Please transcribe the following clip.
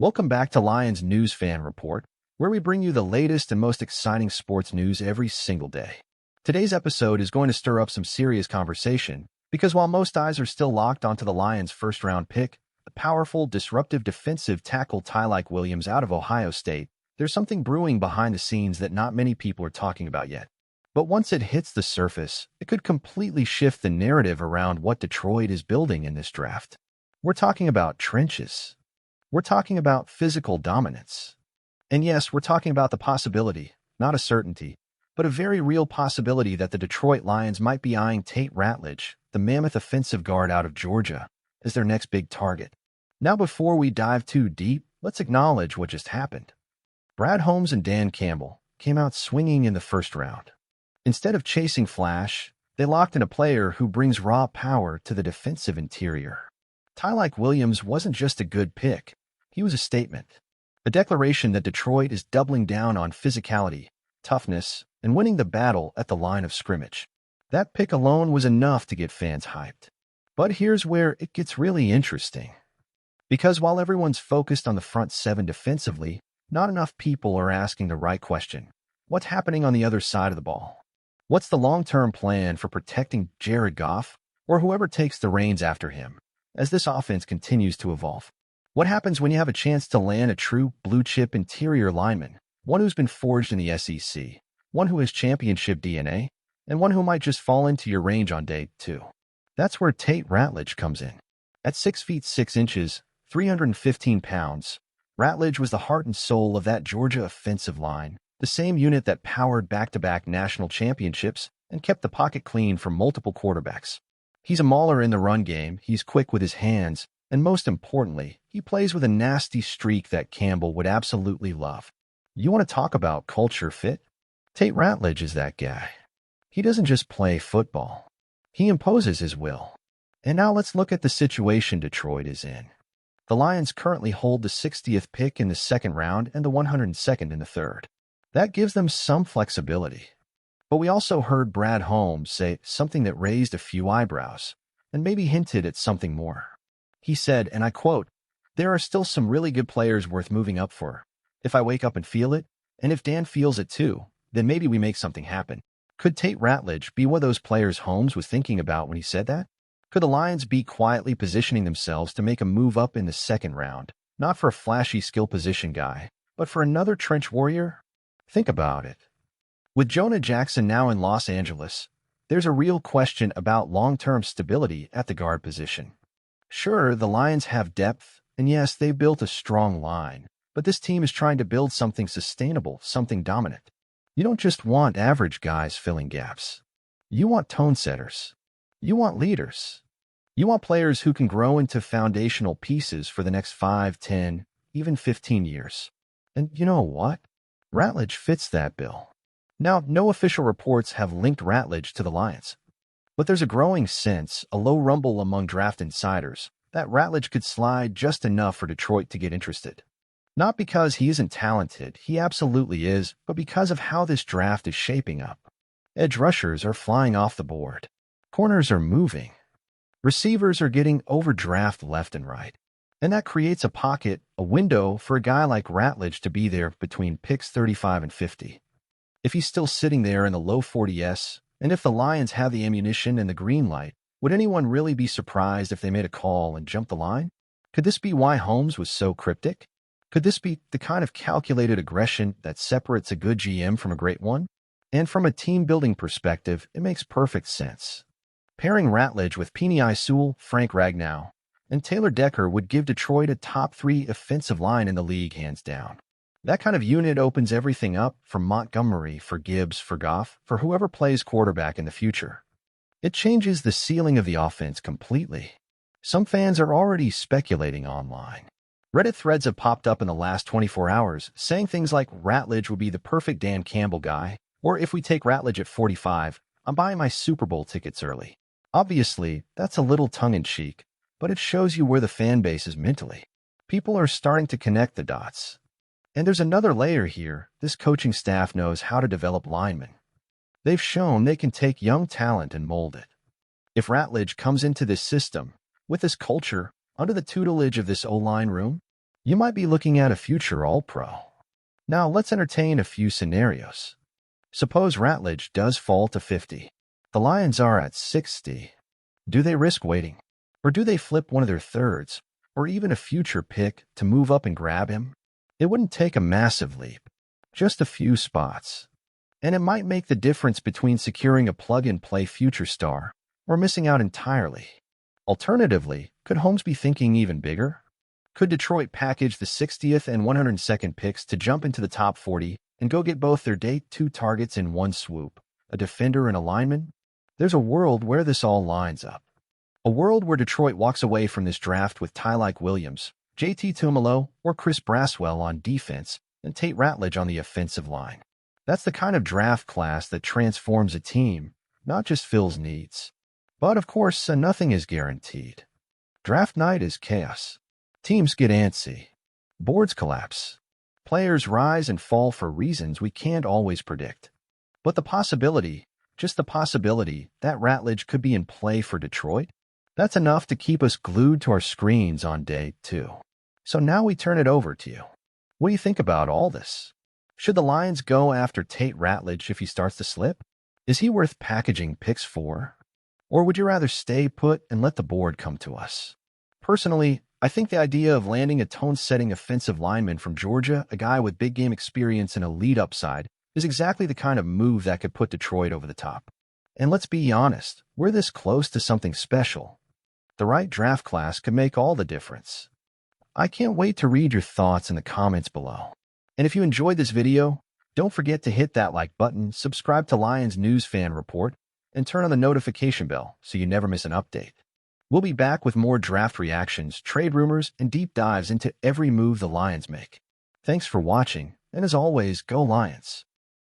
Welcome back to Lions News Fan Report, where we bring you the latest and most exciting sports news every single day. Today's episode is going to stir up some serious conversation, because while most eyes are still locked onto the Lions' first-round pick, the powerful, disruptive defensive tackle Tate Williams out of Ohio State, there's something brewing behind the scenes that not many people are talking about yet. But once it hits the surface, it could completely shift the narrative around what Detroit is building in this draft. We're talking about trenches. We're talking about physical dominance. And yes, we're talking about the possibility, not a certainty, but a very real possibility that the Detroit Lions might be eyeing Tate Ratlage, the mammoth offensive guard out of Georgia, as their next big target. Now, before we dive too deep, let's acknowledge what just happened. Brad Holmes and Dan Campbell came out swinging in the first round. Instead of chasing flash, they locked in a player who brings raw power to the defensive interior. Tate Williams wasn't just a good pick. He was a statement, a declaration that Detroit is doubling down on physicality, toughness, and winning the battle at the line of scrimmage. That pick alone was enough to get fans hyped. But here's where it gets really interesting. Because while everyone's focused on the front seven defensively, not enough people are asking the right question. What's happening on the other side of the ball? What's the long-term plan for protecting Jared Goff, or whoever takes the reins after him, as this offense continues to evolve? What happens when you have a chance to land a true blue-chip interior lineman, one who's been forged in the SEC, one who has championship DNA, and one who might just fall into your range on day two? That's where Tate Ratlage comes in. At 6 feet 6 inches, 315 pounds, Ratlage was the heart and soul of that Georgia offensive line, the same unit that powered back-to-back national championships and kept the pocket clean for multiple quarterbacks. He's a mauler in the run game, he's quick with his hands, and most importantly, he plays with a nasty streak that Campbell would absolutely love. You want to talk about culture fit? Tate Ratlage is that guy. He doesn't just play football. He imposes his will. And now let's look at the situation Detroit is in. The Lions currently hold the 60th pick in the second round and the 102nd in the third. That gives them some flexibility. But we also heard Brad Holmes say something that raised a few eyebrows, and maybe hinted at something more. He said, and I quote, "There are still some really good players worth moving up for. If I wake up and feel it, and if Dan feels it too, then maybe we make something happen." Could Tate Ratlage be one of those players Holmes was thinking about when he said that? Could the Lions be quietly positioning themselves to make a move up in the second round, not for a flashy skill position guy, but for another trench warrior? Think about it. With Jonah Jackson now in Los Angeles, there's a real question about long-term stability at the guard position. Sure, the Lions have depth, and yes, they built a strong line, but this team is trying to build something sustainable, something dominant. You don't just want average guys filling gaps. You want tone setters. You want leaders. You want players who can grow into foundational pieces for the next 5, 10, even 15 years. And you know what? Ratlage fits that bill. Now, no official reports have linked Ratlage to the Lions. But there's a growing sense, a low rumble among draft insiders, that Ratlage could slide just enough for Detroit to get interested. Not because he isn't talented, he absolutely is, but because of how this draft is shaping up. Edge rushers are flying off the board. Corners are moving. Receivers are getting overdrafted left and right. And that creates a pocket, a window for a guy like Ratlage to be there between picks 35 and 50. If he's still sitting there in the low 40s, and if the Lions have the ammunition and the green light, would anyone really be surprised if they made a call and jumped the line? Could this be why Holmes was so cryptic? Could this be the kind of calculated aggression that separates a good GM from a great one? And from a team-building perspective, it makes perfect sense. Pairing Ratlage with Penei Sewell, Frank Ragnow, and Taylor Decker would give Detroit a top 3 offensive line in the league hands down. That kind of unit opens everything up for Montgomery, for Gibbs, for Goff, for whoever plays quarterback in the future. It changes the ceiling of the offense completely. Some fans are already speculating online. Reddit threads have popped up in the last 24 hours saying things like Ratlage would be the perfect Dan Campbell guy, or if we take Ratlage at 45, I'm buying my Super Bowl tickets early. Obviously, that's a little tongue-in-cheek, but it shows you where the fan base is mentally. People are starting to connect the dots. And there's another layer here. This coaching staff knows how to develop linemen. They've shown they can take young talent and mold it. If Ratlage comes into this system, with this culture, under the tutelage of this O-line room, You might be looking at a future All-Pro. Now, let's entertain a few scenarios. Suppose Ratlage does fall to 50. The Lions are at 60. Do they risk waiting? Or do they flip one of their thirds, or even a future pick, to move up and grab him? It wouldn't take a massive leap, just a few spots. And it might make the difference between securing a plug-and-play future star or missing out entirely. Alternatively, could Holmes be thinking even bigger? Could Detroit package the 60th and 102nd picks to jump into the top 40 and go get both their day 2 targets in one swoop, a defender and a lineman? There's a world where this all lines up. A world where Detroit walks away from this draft with Tyreek Williams, JT Tumalo, or Chris Braswell on defense, and Tate Ratlage on the offensive line. That's the kind of draft class that transforms a team, not just fills needs. But of course, nothing is guaranteed. Draft night is chaos. Teams get antsy. Boards collapse. Players rise and fall for reasons we can't always predict. But the possibility, just the possibility, that Ratlage could be in play for Detroit, that's enough to keep us glued to our screens on day 2. So now we turn it over to you. What do you think about all this? Should the Lions go after Tate Ratlage if he starts to slip? Is he worth packaging picks for? Or would you rather stay put and let the board come to us? Personally, I think the idea of landing a tone-setting offensive lineman from Georgia, a guy with big game experience and elite upside, is exactly the kind of move that could put Detroit over the top. And let's be honest, we're this close to something special. The right draft class could make all the difference. I can't wait to read your thoughts in the comments below. And if you enjoyed this video, don't forget to hit that like button, subscribe to Lions News Fan Report, and turn on the notification bell so you never miss an update. We'll be back with more draft reactions, trade rumors, and deep dives into every move the Lions make. Thanks for watching, and as always, go Lions!